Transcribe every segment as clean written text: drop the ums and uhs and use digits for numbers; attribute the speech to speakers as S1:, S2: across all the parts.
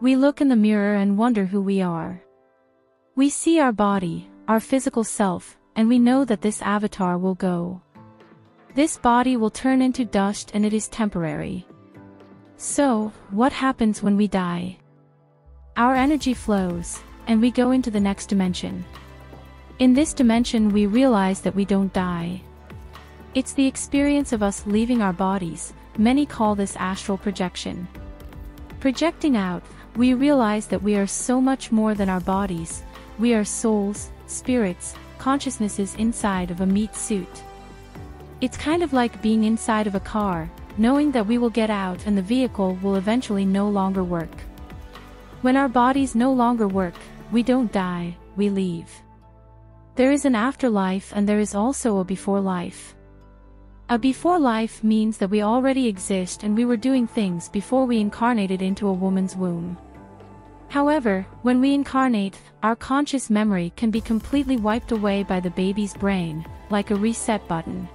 S1: We look in the mirror and wonder who we are. We see our body, our physical self, and we know that this avatar will go. This body will turn into dust and it is temporary. So, what happens when we die? Our energy flows, and we go into the next dimension. In this dimension we realize that we don't die. It's the experience of us leaving our bodies. Many call this astral projection. Projecting out, we realize that we are so much more than our bodies. We are souls, spirits, consciousnesses inside of a meat suit. It's kind of like being inside of a car, knowing that we will get out and the vehicle will eventually no longer work. When our bodies no longer work, we don't die, we leave. There is an afterlife and there is also a before life. A before life means that we already exist and we were doing things before we incarnated into a woman's womb. However, when we incarnate, our conscious memory can be completely wiped away by the baby's brain, like a reset button.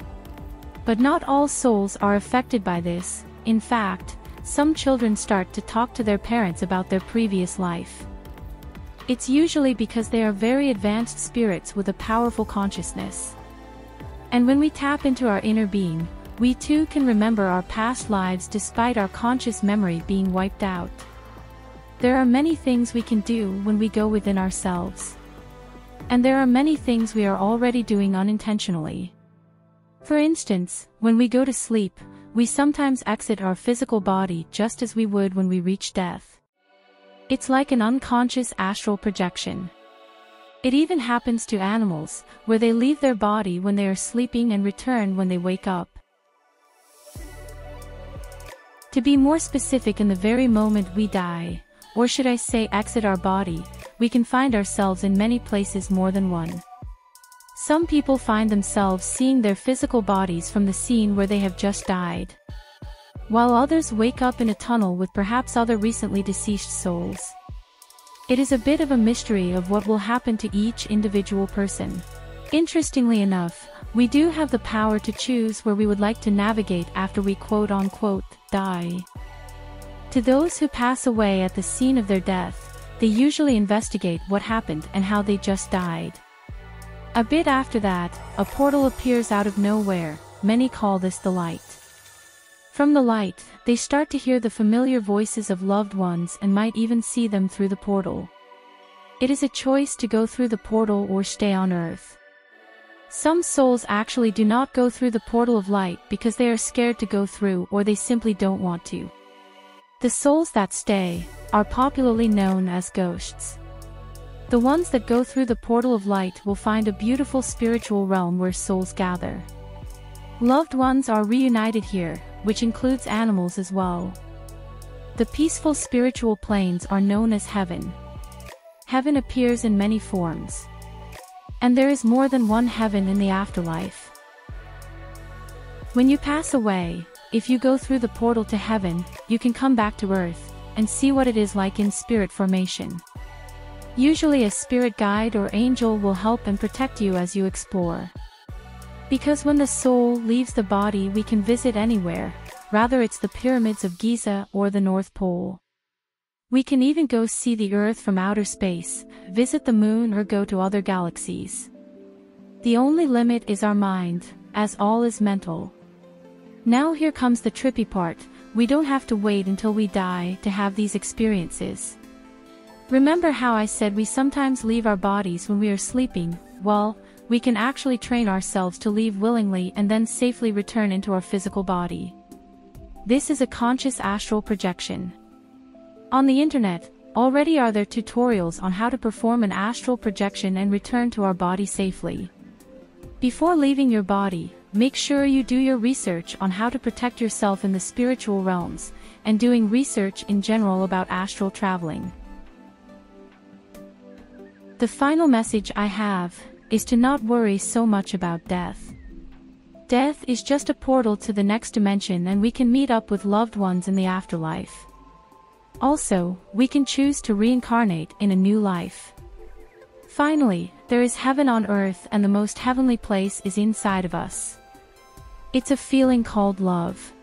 S1: But not all souls are affected by this. In fact, some children start to talk to their parents about their previous life. It's usually because they are very advanced spirits with a powerful consciousness. And when we tap into our inner being, we too can remember our past lives despite our conscious memory being wiped out. There are many things we can do when we go within ourselves. And there are many things we are already doing unintentionally. For instance, when we go to sleep, we sometimes exit our physical body just as we would when we reach death. It's like an unconscious astral projection. It even happens to animals, where they leave their body when they are sleeping and return when they wake up. To be more specific, in the very moment we die, or should I say exit our body, we can find ourselves in many places more than one. Some people find themselves seeing their physical bodies from the scene where they have just died, while others wake up in a tunnel with perhaps other recently deceased souls. It is a bit of a mystery of what will happen to each individual person. Interestingly enough, we do have the power to choose where we would like to navigate after we quote-unquote die. To those who pass away at the scene of their death, they usually investigate what happened and how they just died. A bit after that, a portal appears out of nowhere. Many call this the light. From the light, they start to hear the familiar voices of loved ones and might even see them through the portal. It is a choice to go through the portal or stay on Earth. Some souls actually do not go through the portal of light because they are scared to go through, or they simply don't want to. The souls that stay are popularly known as ghosts. The ones that go through the portal of light will find a beautiful spiritual realm where souls gather. Loved ones are reunited here, which includes animals as well. The peaceful spiritual planes are known as heaven. Heaven appears in many forms. And there is more than one heaven in the afterlife. When you pass away, if you go through the portal to heaven, you can come back to Earth and see what it is like in spirit formation. Usually a spirit guide or angel will help and protect you as you explore. Because when the soul leaves the body, we can visit anywhere, rather it's the pyramids of Giza or the North Pole. We can even go see the Earth from outer space, visit the moon, or go to other galaxies. The only limit is our mind, as all is mental. Now here comes the trippy part: we don't have to wait until we die to have these experiences. Remember how I said we sometimes leave our bodies when we are sleeping? Well, we can actually train ourselves to leave willingly and then safely return into our physical body. This is a conscious astral projection. On the internet, already are there tutorials on how to perform an astral projection and return to our body safely. Before leaving your body, make sure you do your research on how to protect yourself in the spiritual realms, and doing research in general about astral traveling. The final message I have is to not worry so much about death. Death is just a portal to the next dimension, and we can meet up with loved ones in the afterlife. Also, we can choose to reincarnate in a new life. Finally, there is heaven on earth, and the most heavenly place is inside of us. It's a feeling called love.